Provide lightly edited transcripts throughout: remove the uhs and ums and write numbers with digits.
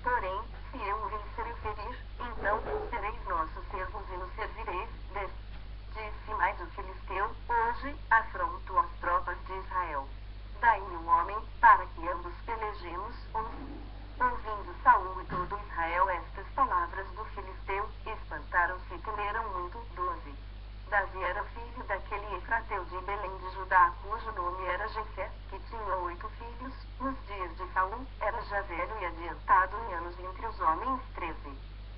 Porém, se eu o vencer e o ferir, então sereis nossos servos e nos servireis. Disse mais o filisteu: hoje afronto as tropas de Israel. Dai-me um homem, para que ambos pelejemos. Ouvindo Saul e todo Israel estas palavras do filisteu, espantaram-se e temeram muito. 12. Davi era filho daquele Efrateu de Belém de Judá, cujo nome era Jessé, que tinha 8 filhos. Nos dias de Saul, era já velho e adiantado em anos entre os homens. 13.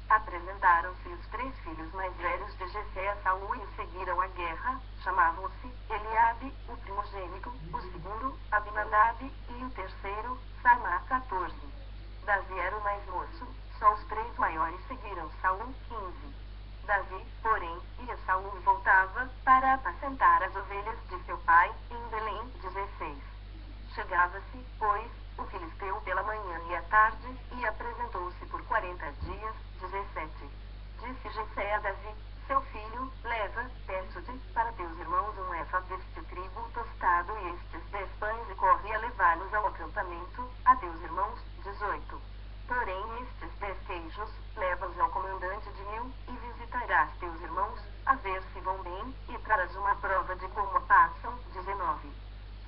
Apresentaram-se os 3 filhos mais velhos de Jessé a Saul e o seguiram à guerra. Chamavam-se Eliabe, o primogênito, o segundo, Abinadab, e o terceiro, Samá. 14. Davi era o mais moço, só os 3 maiores seguiram Saul. 15. Davi, porém, ia Saul e voltava, para apacentar as ovelhas de seu pai, em Belém. 16. Chegava-se, pois, o filisteu pela manhã e à tarde, e apresentou-se por 40 dias. 17. Disse Jessé a Davi, seu filho: leva, peço-te, para teus irmãos um efa deste trigo tostado e estes 10 pães, e corre a levá-los ao acampamento, a teus irmãos. 18. Porém estes 10 queijos, leva-os ao comandante de 1000, e visitarás teus irmãos, a ver se vão bem, e trarás uma prova de como passam. 19.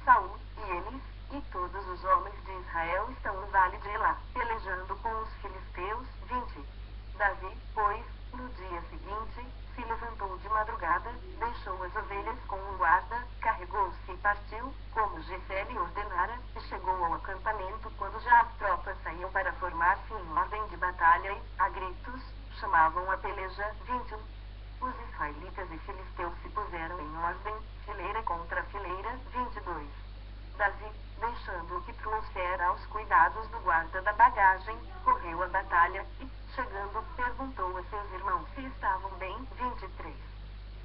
Saul, e eles, e todos os homens de Israel estão no vale de Elá, pelejando com os filisteus. 20. Davi, pois, no dia seguinte, se levantou de madrugada, deixou as ovelhas com um guarda, carregou-se e partiu, como Jessé lhe ordenara, e chegou ao acampamento quando já as tropas saíam para formar-se em ordem de batalha e, a gritos, chamavam a peleja. 21. Os israelitas e filisteus se puseram em ordem, fileira contra fileira. 22. Davi, deixando o que trouxera aos cuidados do guarda da bagagem, correu à batalha, e, chegando, perguntou a seus irmãos se estavam bem. 23.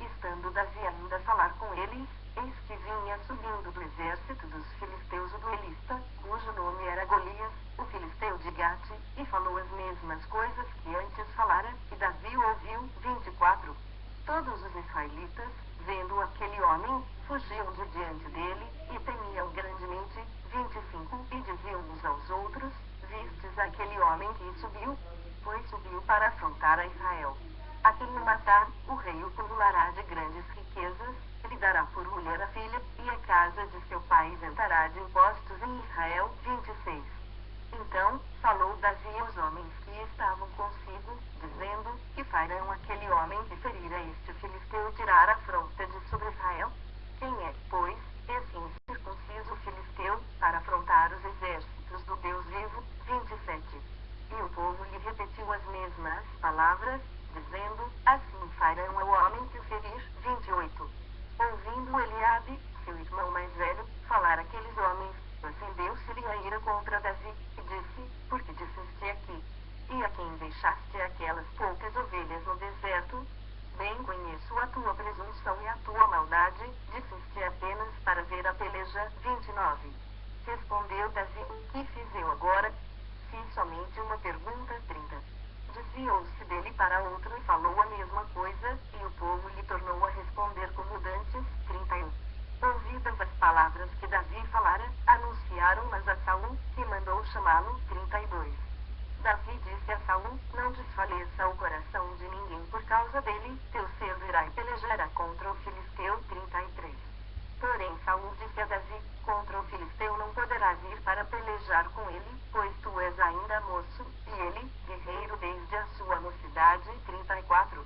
Estando Davi ainda a falar com eles, eis que vinha subindo do exército dos filisteus o duelista, cujo nome era Golias, o filisteu de Gate, e falou as mesmas coisas que antes falara, e Davi o ouviu. 24. Todos os israelitas, vendo aquele homem, fugiam de diante dele, e temiam grandemente. 25. E diziam uns aos outros: vistes aquele homem que subiu? Pois subiu para afrontar a Israel. A quem o matar, o rei o coroará de grandes riquezas, lhe dará por mulher a filha, e a casa de seu pai isentará de impostos em Israel. 26. Então, falou Davi aos homens que estavam consigo, dizendo: que farão aquele homem que ferir a este filisteu tirar a afronta de sobre Israel? Quem é, pois, esse incircunciso filisteu, para afrontar os exércitos do Deus vivo? 27. E o povo lhe repetiu as mesmas palavras, dizendo: assim farão ao homem que o ferir. 28. Ouvindo Eliabe, seu irmão mais velho, falar aqueles homens, acendeu-se-lhe a ira contra Davi, e disse: por que disseste aqui? E a quem deixaste aquelas poucas ovelhas no deserto? Bem conheço a tua presunção e a tua maldade, disseste apenas para ver a peleja. 29. Respondeu Davi: que fiz eu agora? Fiz somente uma pergunta. 30. Desviou-se dele para outro e falou a mesma coisa, e o povo lhe tornou a responder como dantes. 31. Ouvidas as palavras que Davi falara, anunciaram-nas a Saul, que mandou chamá-lo. 32. Davi disse a Saul: não desfaleça o coração de ninguém por causa dele, teu servo irá e pelejará contra o filisteu. 33. Porém Saul disse a Davi: contra o filisteu não poderás ir para pelejar com ele, pois tu és ainda moço, e ele, guerreiro desde a sua mocidade. 34.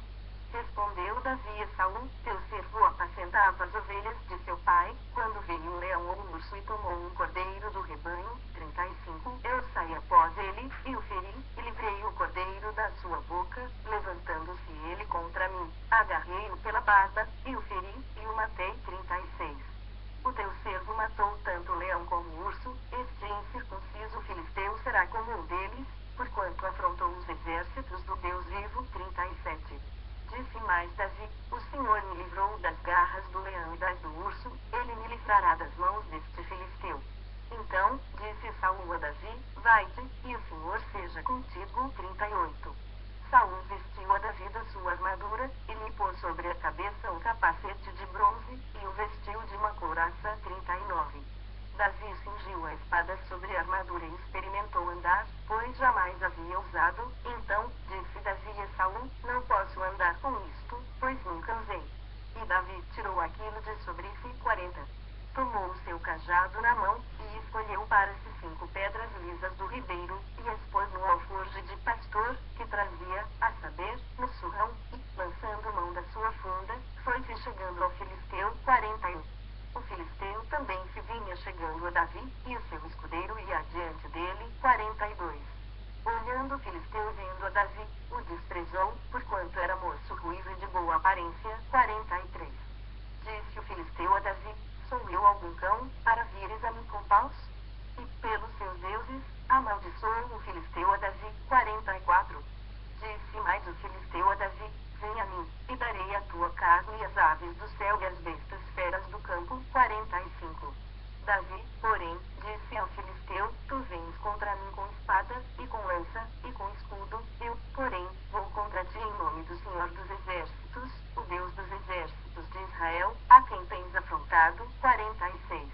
Respondeu Davi a Saul: teu servo apacentava as ovelhas de seu pai, quando veio um leão ou um urso e tomou um cordeiro do rebanho. 35. Eu saí após ele, e o feri, e livrei o cordeiro da sua boca, levantando-se ele contra mim, agarrei-o pela barba, e o feri, e o matei. 36. O teu servo matou tanto o leão como o urso, este incircunciso filisteu será como um deles, porquanto afrontou os exércitos do Deus vivo. 37. Disse mais Davi: o Senhor me livrou das garras do leão e das do urso, ele me livrará das mãos deste filisteu. Então, disse Saul a Davi: vai-te, e o Senhor seja contigo. 38. Saul vestiu a Davi da sua armadura, e lhe pôs sobre a cabeça um capacete de bronze, e o vestiu de uma couraça. 39. Davi cingiu a espada sobre a armadura e experimentou andar, pois jamais havia usado. Então, disse Davi a Saul, não posso andar com isto, pois nunca usei. E Davi tirou aquilo de sobre si 40. Tomou o seu cajado na mão, e escolheu para si 5 pedras lisas do ribeiro, e as pôs no alforje de pastor, que trazia, a saber, no surrão, e, lançando mão da sua funda, foi-se chegando ao filisteu 41. O filisteu também se vinha chegando a Davi, e o seu escudeiro ia adiante dele 42. Olhando o filisteu vindo a Davi, o desprezou, porquanto era moço ruivo e de boa aparência 43. Disse o filisteu a Davi, sou eu algum cão, para vires a mim com paus? E pelos seus deuses, amaldiçoou o filisteu a Davi 44. Disse mais o filisteu a Davi, vem a mim, e darei a tua carne e as aves do céu e as bestas feras do campo 45. Davi, porém, disse ao filisteu, tu vens contra mim com espada, e com lança, e com escudo, eu, porém, vou contra ti em nome do Senhor dos Exércitos, o Deus dos Exércitos de Israel, a quem tens afrontado 46.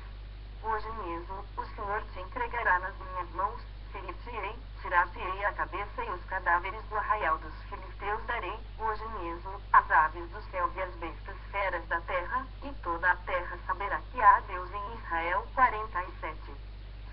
Hoje mesmo, o Senhor te entregará nas minhas mãos, ferir-te-ei, tirar-te-ei a cabeça e os cadáveres do arraial dos filisteus darei, hoje mesmo, às aves do céu e às bestas feras da terra, e toda a terra saberá que há Deus em Israel 47.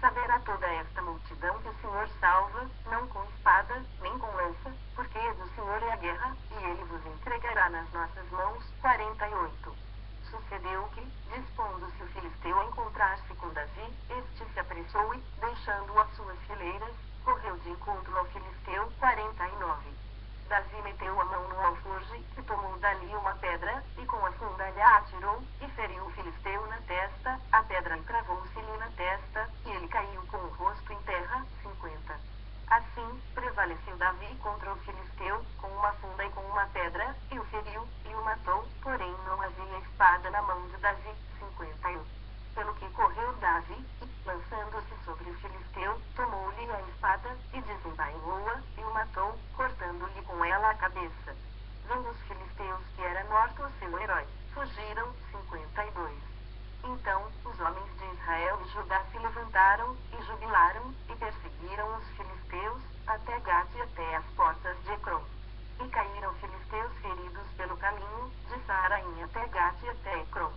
Saberá toda esta multidão que o Senhor salva, não com espada, nem com lança, porque do Senhor é a guerra, e ele vos entregará nas nossas mãos 48. Sucedeu que, dispondo-se o filisteu a encontrar-se com Davi, este se apressou e, deixando as suas fileiras, correu de encontro ao filisteu 49. Davi meteu a mão no alforje, e tomou dali uma pedra, e com a funda lhe a atirou, e feriu o filisteu na testa, a pedra encravou-se-lhe na testa, e ele caiu com o rosto em terra 50. Assim, prevaleceu Davi contra o filisteu, com uma funda e com uma pedra, e o feriu, e o matou, porém não havia espada na mão de Davi 51. Pelo que correu Davi, e, lançando-se sobre o filisteu, tomou-lhe a espada, e desembainhou-a, e o matou, cortando-lhe com ela a cabeça. Vendo os filisteus que era morto o seu herói, fugiram 52. Então, os homens de Israel e Judá se levantaram, e jubilaram, e perseguiram os filisteus, até Gate e até as portas de Ecrom. E caíram filisteus feridos pelo caminho, de Saaraim até Gate e até Ecrom.